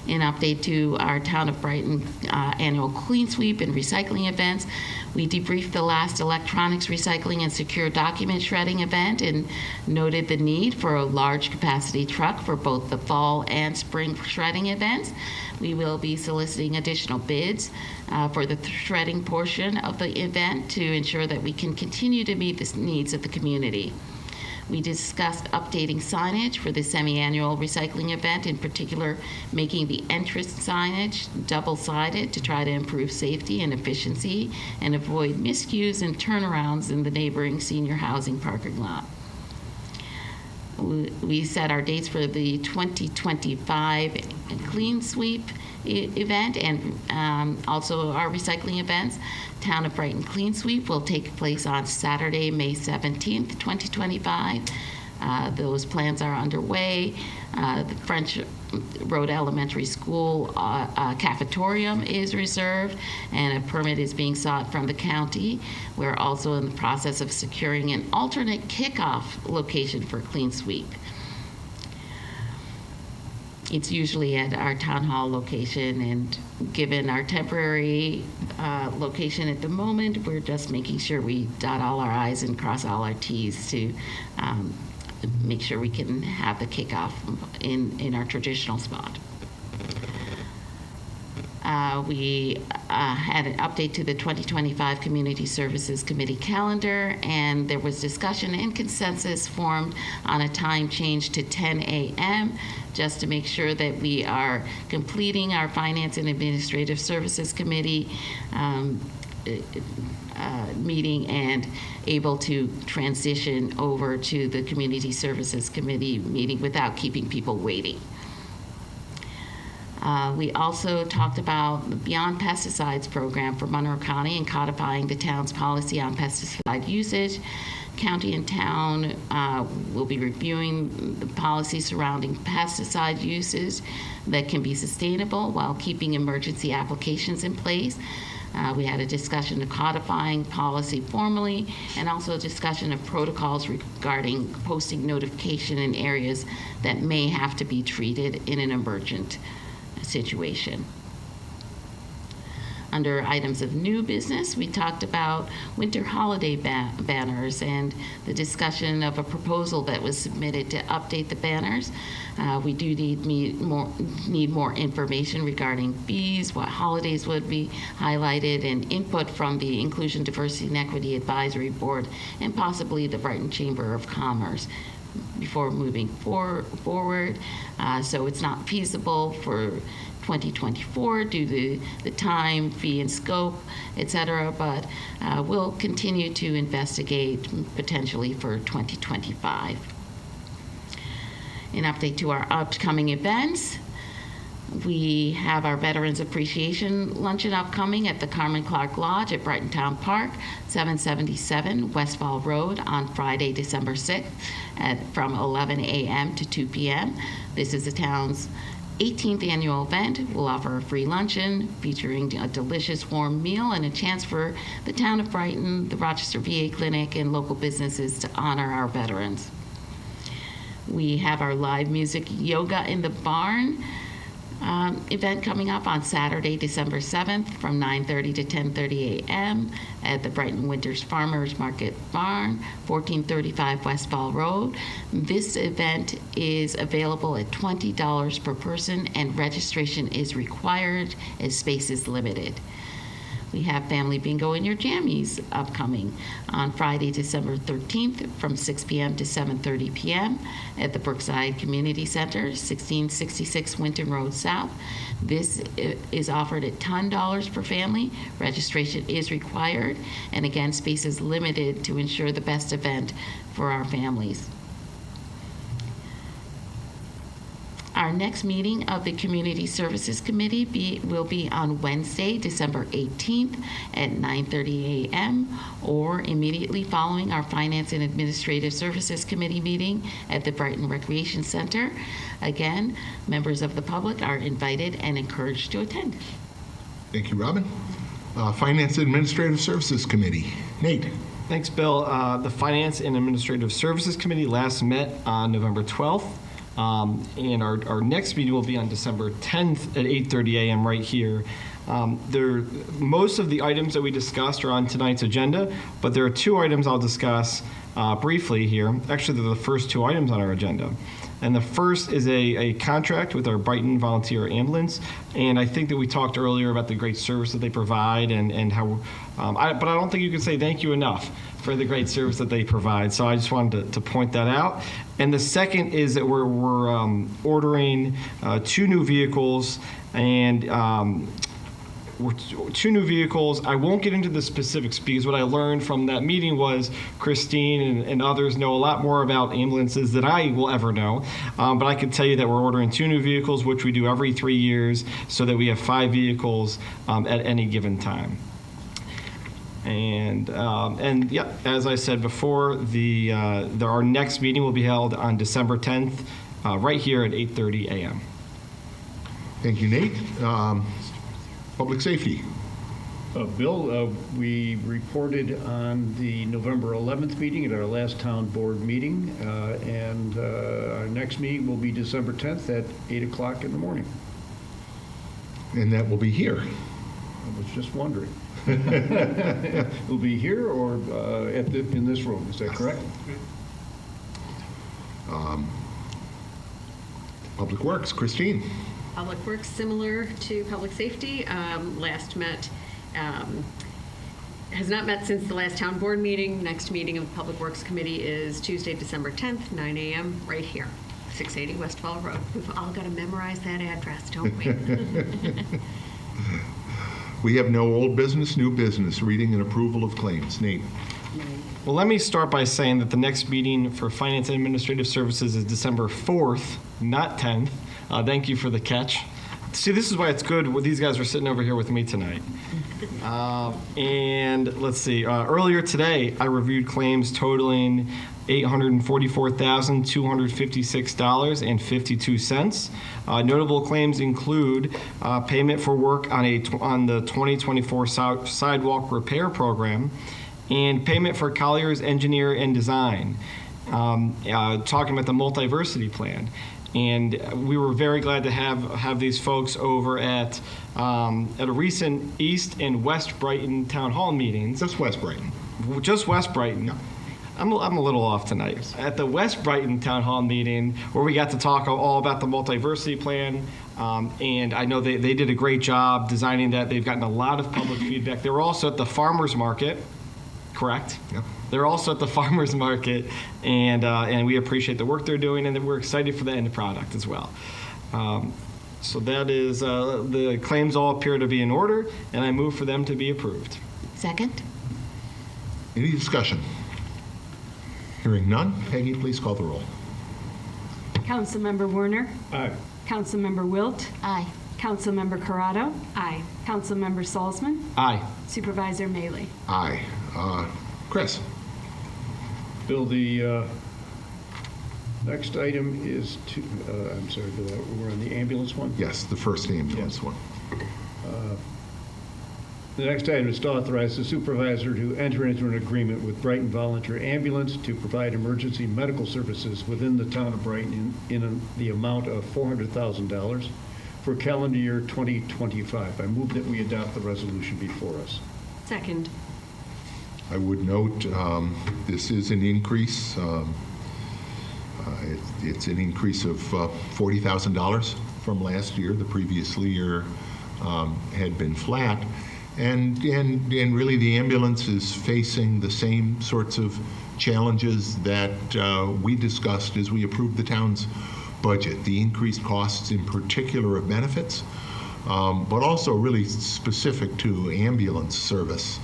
An update to our Town of Brighton annual clean sweep and recycling events. We debriefed the last electronics recycling and secure document shredding event and noted the need for a large capacity truck for both the fall and spring shredding events. We will be soliciting additional bids for the shredding portion of the event to ensure that we can continue to meet the needs of the community. We discussed updating signage for the semi-annual recycling event, in particular making the entrance signage double-sided to try to improve safety and efficiency and avoid miscues and turnarounds in the neighboring senior housing parking lot. We set our dates for the 2025 Clean Sweep event and also our recycling events. Town of Brighton Clean Sweep will take place on Saturday, May 17th, 2025. Those plans are underway. The French Road Elementary School cafetorium is reserved, and a permit is being sought from the county. We're also in the process of securing an alternate kickoff location for Clean Sweep. It's usually at our town hall location, and given our temporary location at the moment, we're just making sure we dot all our I's and cross all our T's to make sure we can have the kickoff in our traditional spot. We had an update to the 2025 Community Services Committee calendar, and there was discussion and consensus formed on a time change to 10 a.m. just to make sure that we are completing our Finance and Administrative Services Committee meeting and able to transition over to the Community Services Committee meeting without keeping people waiting. We also talked about the Beyond Pesticides program for Monroe County and codifying the town's policy on pesticide usage. County and town will be reviewing the policy surrounding pesticide uses that can be sustainable while keeping emergency applications in place. We had a discussion of codifying policy formally and also a discussion of protocols regarding posting notification in areas that may have to be treated in an emergent situation. Under items of new business, we talked about winter holiday banners and the discussion of a proposal that was submitted to update the banners. We do need more information regarding fees, what holidays would be highlighted, and input from the Inclusion, Diversity, and Equity Advisory Board and possibly the Brighton Chamber of Commerce before moving forward. So it's not feasible for 2024 due to the time, fee, and scope, et cetera, but we'll continue to investigate potentially for 2025. An update to our upcoming events. We have our Veterans Appreciation Luncheon upcoming at the Carmen Clark Lodge at Brighton Town Park, 777 Westfall Road on Friday, December 6th from 11 a.m. to 2 p.m. This is the town's 18th annual event. We'll offer a free luncheon featuring a delicious warm meal and a chance for the town of Brighton, the Rochester VA Clinic, and local businesses to honor our veterans. We have our live music Yoga in the Barn event coming up on Saturday, December 7th from 9:30 to 10:30 a.m. at the Brighton Winters Farmers Market Barn, 1435 Westfall Road. This event is available at $20 per person, and registration is required as space is limited. We have Family Bingo in Your Jammies upcoming on Friday, December 13th from 6 p.m. to 7:30 p.m. at the Brookside Community Center, 1666 Winton Road South. This is offered at $10 per family. Registration is required, and again, space is limited to ensure the best event for our families. Our next meeting of the Community Services Committee will be on Wednesday, December 18th at 9:30 a.m. or immediately following our Finance and Administrative Services Committee meeting at the Brighton Recreation Center. Again, members of the public are invited and encouraged to attend. Thank you, Robin. Finance and Administrative Services Committee. Nate. Thanks, Bill. The Finance and Administrative Services Committee last met on November 12th. And our next meeting will be on December 10th at 8:30 a.m. right here. Most of the items that we discussed are on tonight's agenda, but there are two items I'll discuss briefly here. Actually, they're the first two items on our agenda. And the first is a contract with our Brighton Volunteer Ambulance. And I think that we talked earlier about the great service that they provide and how, but I don't think you can say thank you enough for the great service that they provide. So I just wanted to point that out. And the second is that we're ordering 2 new vehicles and two new vehicles. I won't get into the specifics because what I learned from that meeting was Christine and others know a lot more about ambulances than I will ever know. But I can tell you that we're ordering 2 new vehicles, which we do every 3 years, so that we have 5 vehicles at any given time. And yeah, as I said before, our next meeting will be held on December 10th, right here at 8:30 a.m. Thank you, Nate. Public safety. Bill, we reported on the November 11th meeting at our last town board meeting, and our next meeting will be December 10th at 8 o'clock in the morning. And that will be here. I was just wondering. It'll be here or in this room, is that correct? Public Works, Christine. Public Works, similar to Public Safety, last met, has not met since the last town board meeting. Next meeting of the Public Works Committee is Tuesday, December 10th, 9 a.m., right here, 680 West Fall Road. We've all got to memorize that address, don't we? We have no old business, new business, reading and approval of claims. Nate. Well, let me start by saying that the next meeting for Finance and Administrative Services is December 4th, not 10th. Thank you for the catch. See, this is why it's good when these guys are sitting over here with me tonight. And let's see, earlier today, I reviewed claims totaling $844,256.52. Notable claims include payment for work on the 2024 sidewalk repair program and payment for Collier's Engineer and Design, talking about the multiversity plan. And we were very glad to have these folks over at a recent East and West Brighton Town Hall meetings. Just West Brighton. Just West Brighton. Yeah. I'm a little off tonight. At the West Brighton Town Hall meeting, where we got to talk all about the multiversity plan, and I know they did a great job designing that. They've gotten a lot of public feedback. They were also at the farmers market, correct? Yeah. They're also at the farmers market, and we appreciate the work they're doing, and we're excited for the end product as well. So that is, the claims all appear to be in order, and I move for them to be approved. Second? Any discussion? Hearing none. Peggy, please call the roll. Councilmember Werner. Aye. Councilmember Wilt. Aye. Councilmember Corrado. Aye. Councilmember Salzman. Aye. Supervisor Mailey. Aye. Chris. Bill, the next item is I'm sorry, Bill, we're on the ambulance one? Yes, the first ambulance one. The next item is to authorize the supervisor to enter into an agreement with Brighton Volunteer Ambulance to provide emergency medical services within the town of Brighton in the amount of $400,000 for calendar year 2025. I move that we adopt the resolution before us. Second. I would note this is an increase. It's an increase of $40,000 from last year. The previous year had been flat. And really the ambulance is facing the same sorts of challenges that we discussed as we approved the town's budget. The increased costs in particular of benefits, but also really specific to ambulance service.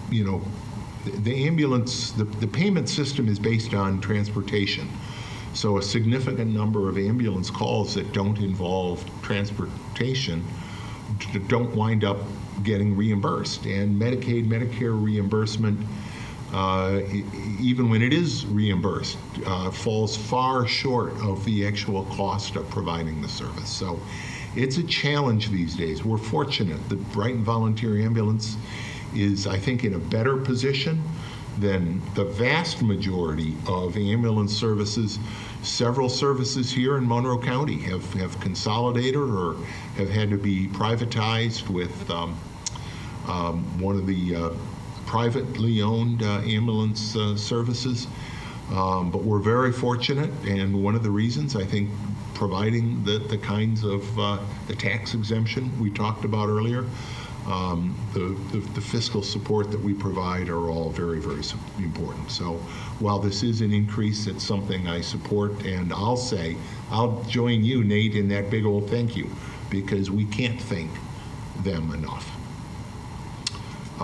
You know, the ambulance, the payment system is based on transportation. So a significant number of ambulance calls that don't involve transportation don't wind up getting reimbursed. And Medicaid, Medicare reimbursement, even when it is reimbursed, falls far short of the actual cost of providing the service. So it's a challenge these days. We're fortunate. The Brighton Volunteer Ambulance is, I think, in a better position than the vast majority of ambulance services. Several services here in Monroe County have consolidated or have had to be privatized with one of the privately owned ambulance services. But we're very fortunate, and one of the reasons, I think, providing the kinds of the tax exemption we talked about earlier, the fiscal support that we provide are all very, very important. So while this is an increase, it's something I support, and I'll join you, Nate, in that big old thank you, because we can't thank them enough.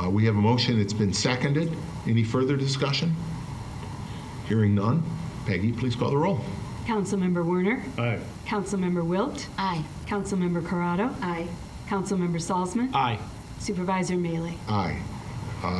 We have a motion. It's been seconded. Any further discussion? Hearing none. Peggy, please call the roll. Councilmember Werner. Aye. Councilmember Wilt. Aye. Councilmember Corrado. Aye. Councilmember Salzman. Aye. Supervisor Mailey. Aye.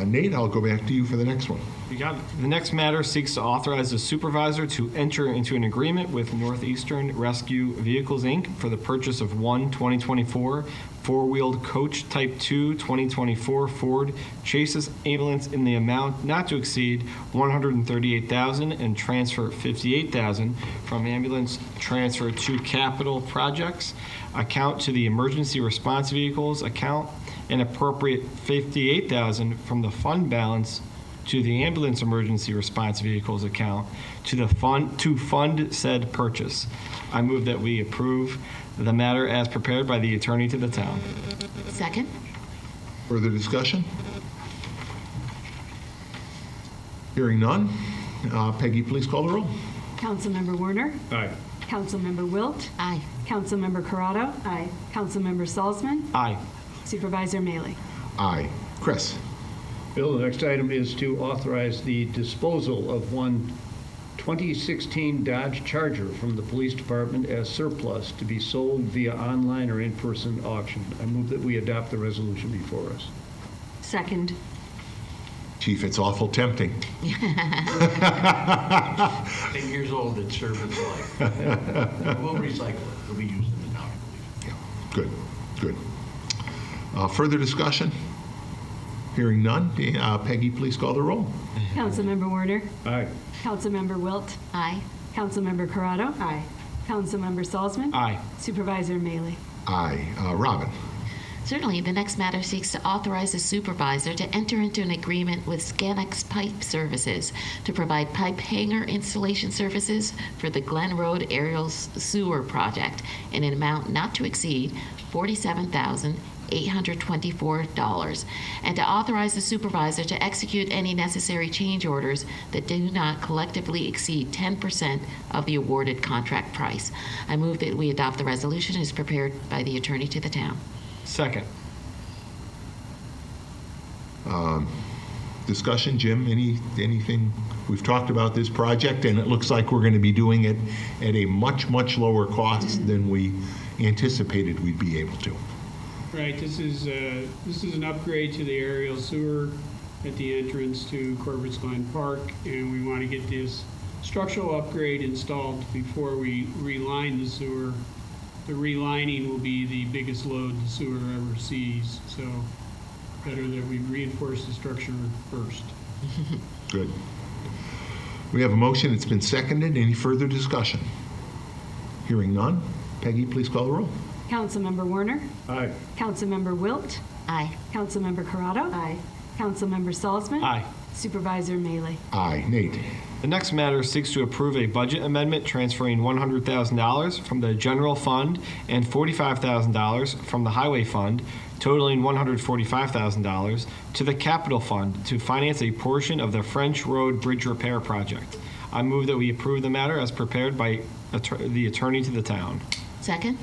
Nate, I'll go back to you for the next one. You got it. The next matter seeks to authorize the supervisor to enter into an agreement with Northeastern Rescue Vehicles, Inc. for the purchase of one 2024 four-wheeled coach Type 2 2024 Ford Chassis ambulance in the amount not to exceed $138,000 and transfer $58,000 from ambulance transfer to capital projects account to the emergency response vehicles account and appropriate $58,000 from the fund balance to the ambulance emergency response vehicles account to fund said purchase. I move that we approve the matter as prepared by the attorney to the town. Second? Further discussion? Hearing none. Peggy, please call the roll. Councilmember Werner. Aye. Councilmember Wilt. Aye. Councilmember Corrado. Aye. Councilmember Salzman. Aye. Supervisor Mailey. Aye. Chris. Bill, the next item is to authorize the disposal of one 2016 Dodge Charger from the police department as surplus to be sold via online or in-person auction. I move that we adopt the resolution before us. Second. Chief, it's awful tempting. 10 years old, it's served its life. We'll recycle it. It'll be used in the town, I believe. Yeah. Good, good. Further discussion? Hearing none. Peggy, please call the roll. Councilmember Werner. Aye. Councilmember Wilt. Aye. Councilmember Corrado. Aye. Councilmember Salzman. Aye. Supervisor Mailey. Aye. Robin. Certainly, the next matter seeks to authorize the supervisor to enter into an agreement with Scanex Pipe Services to provide pipe hanger installation services for the Glen Road Aerial Sewer Project in an amount not to exceed $47,824, and to authorize the supervisor to execute any necessary change orders that do not collectively exceed 10% of the awarded contract price. I move that we adopt the resolution as prepared by the attorney to the town. Second. Discussion, Jim, anything? We've talked about this project, and it looks like we're going to be doing it at a much, much lower cost than we anticipated we'd be able to. Right, this is an upgrade to the aerial sewer at the entrance to Corbett's Glen Park, and we want to get this structural upgrade installed before we reline the sewer. The relining will be the biggest load the sewer ever sees, so better that we reinforce the structure first. Good. We have a motion. It's been seconded. Any further discussion? Hearing none. Peggy, please call the roll. Councilmember Werner. Aye. Councilmember Wilt. Aye. Councilmember Corrado. Aye. Councilmember Salzman. Aye. Supervisor Mailey. Aye. Nate. The next matter seeks to approve a budget amendment transferring $100,000 from the general fund and $45,000 from the highway fund, totaling $145,000 to the capital fund to finance a portion of the French Road Bridge repair project. I move that we approve the matter as prepared by the attorney to the town. Second?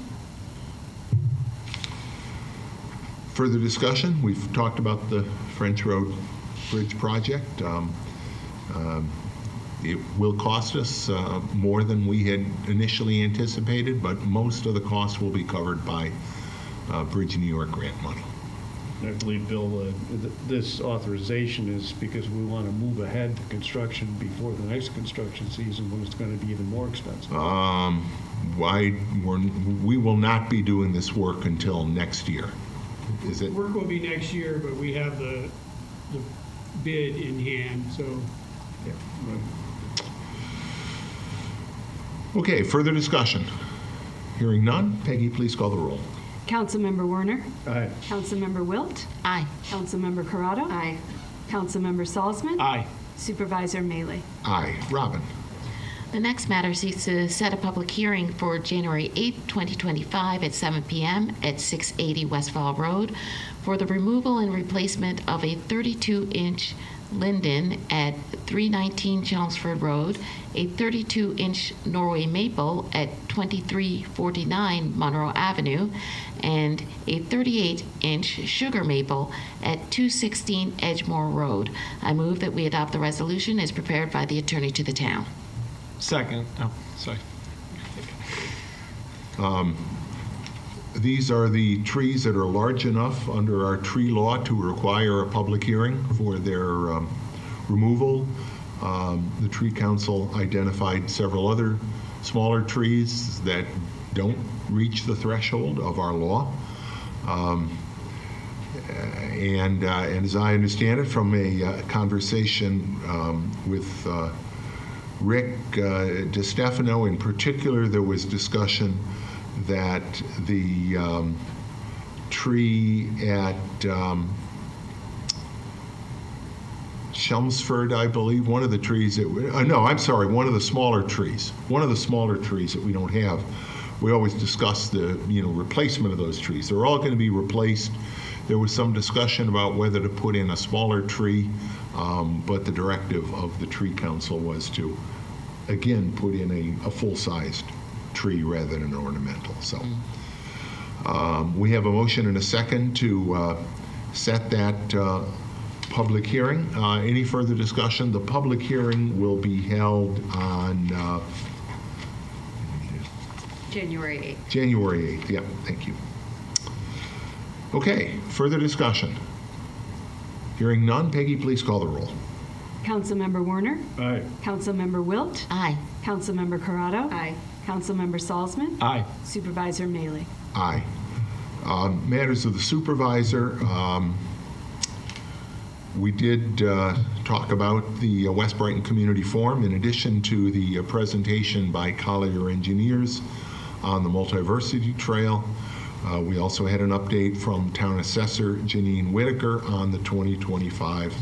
Further discussion? We've talked about the French Road Bridge project. It will cost us more than we had initially anticipated, but most of the costs will be covered by Bridge New York grant money. I believe, Bill, this authorization is because we want to move ahead the construction before the next construction season when it's going to be even more expensive. We will not be doing this work until next year. Is it? Work will be next year, but we have the bid in hand, so. Yeah. Okay, further discussion. Hearing none. Peggy, please call the roll. Councilmember Werner. Aye. Councilmember Wilt. Aye. Councilmember Corrado. Aye. Councilmember Salzman. Aye. Supervisor Mailey? Aye. Robin? The next matter seeks to set a public hearing for January 8, 2025 at 7 p.m. at 680 Westfall Road for the removal and replacement of a 32-inch linden at 319 Chelmsford Road, a 32-inch Norway maple at 2349 Monroe Avenue, and a 38-inch sugar maple at 216 Edgemore Road. I move that we adopt the resolution as prepared by the attorney to the town. Second. Oh, sorry. These are the trees that are large enough under our tree law to require a public hearing for their removal. The Tree Council identified several other smaller trees that don't reach the threshold of our law. And as I understand it from a conversation with Rick DeStefano in particular, there was discussion that the tree at Chelmsford, I believe, one of the trees that one of the smaller trees that we don't have. We always discuss the replacement of those trees. They're all going to be replaced. There was some discussion about whether to put in a smaller tree, but the directive of the Tree Council was to, again, put in a full-sized tree rather than an ornamental. So we have a motion and a second to set that public hearing. Any further discussion? The public hearing will be held on January 8th. January 8th. Yeah, thank you. Okay, further discussion. Hearing none, Peggy, please call the roll. Councilmember Warner? Aye. Councilmember Wilt? Aye. Councilmember Corrado? Aye. Councilmember Salzman? Aye. Supervisor Mailey? Aye. Matters of the supervisor. We did talk about the West Brighton Community Forum in addition to the presentation by Collier Engineers on the Multiversity Trail. We also had an update from Town Assessor Janine Whitaker on the 2025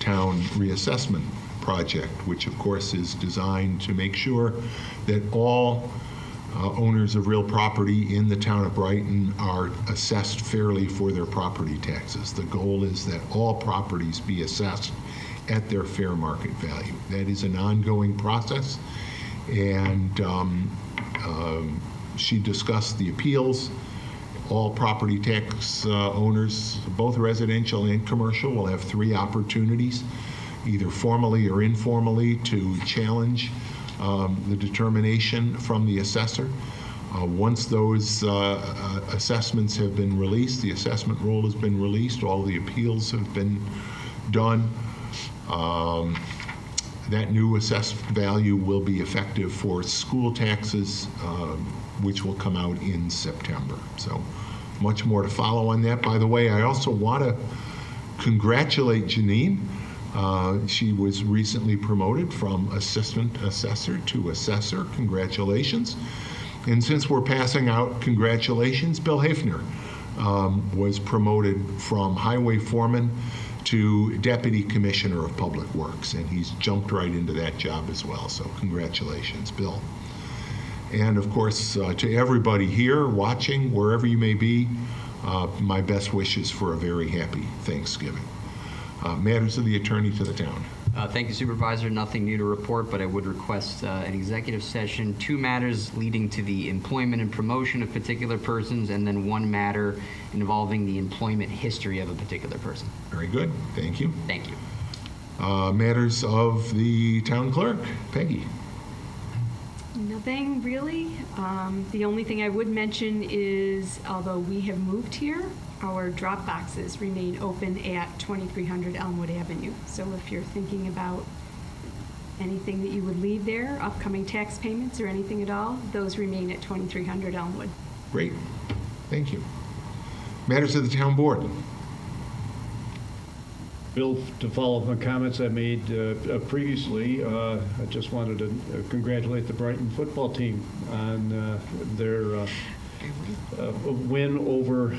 Town Reassessment Project, which of course is designed to make sure that all owners of real property in the town of Brighton are assessed fairly for their property taxes. The goal is that all properties be assessed at their fair market value. That is an ongoing process, and she discussed the appeals. All property tax owners, both residential and commercial, will have 3 opportunities, either formally or informally, to challenge the determination from the assessor. Once those assessments have been released, the assessment roll has been released, all the appeals have been done, that new assessed value will be effective for school taxes, which will come out in September. So much more to follow on that. By the way, I also want to congratulate Janine. She was recently promoted from assistant assessor to assessor. Congratulations. And since we're passing out congratulations, Bill Hafner was promoted from highway foreman to deputy commissioner of public works, and he's jumped right into that job as well. So congratulations, Bill. And of course, to everybody here watching, wherever you may be, my best wishes for a very happy Thanksgiving. Matters of the attorney to the town. Thank you, Supervisor. Nothing new to report, but I would request an executive session, 2 matters leading to the employment and promotion of particular persons, and then 1 matter involving the employment history of a particular person. Very good. Thank you. Thank you. Matters of the town clerk. Peggy. Nothing really. The only thing I would mention is, although we have moved here, our drop boxes remain open at 2300 Elmwood Avenue. So if you're thinking about anything that you would leave there, upcoming tax payments or anything at all, those remain at 2300 Elmwood. Great. Thank you. Matters of the town board. Bill, to follow up on comments I made previously, I just wanted to congratulate the Brighton football team on their a win over,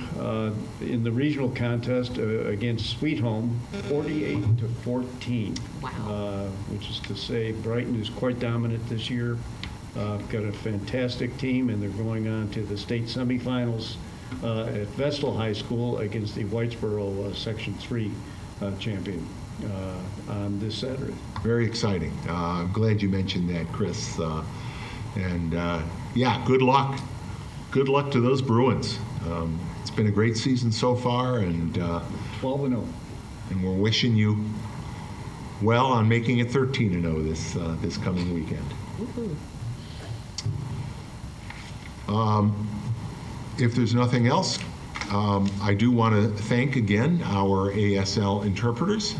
in the regional contest against Sweet Home, 48-14. Wow. Which is to say Brighton is quite dominant this year. Got a fantastic team, and they're going on to the state semifinals at Vestal High School against the Whitesboro Section 3 champion on this Saturday. Very exciting. I'm glad you mentioned that, Chris. Yeah, good luck. Good luck to those Bruins. It's been a great season so far, and 12-0. And we're wishing you well on making it 13-0 this coming weekend. If there's nothing else, I do want to thank again our ASL interpreters.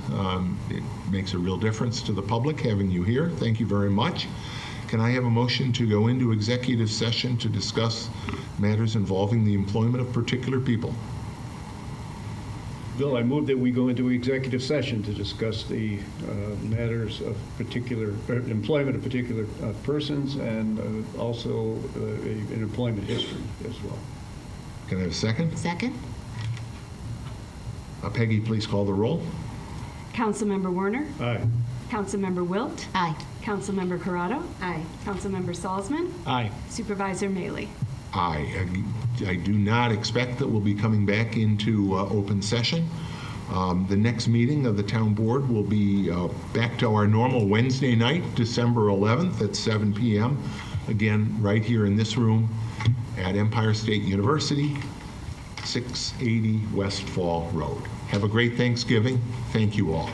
It makes a real difference to the public having you here. Thank you very much. Can I have a motion to go into executive session to discuss matters involving the employment of particular people? Bill, I move that we go into executive session to discuss the matters of particular, employment of particular persons, and also an employment history as well. Can I have a second? Second? Peggy, please call the roll. Councilmember Werner? Aye. Councilmember Wilt? Aye. Councilmember Corrado? Aye. Councilmember Salzman? Aye. Supervisor Mailey? Aye. I do not expect that we'll be coming back into open session. The next meeting of the town board will be back to our normal Wednesday night, December 11th at 7 p.m. Again, right here in this room at Empire State University, 680 West Fall Road. Have a great Thanksgiving. Thank you all.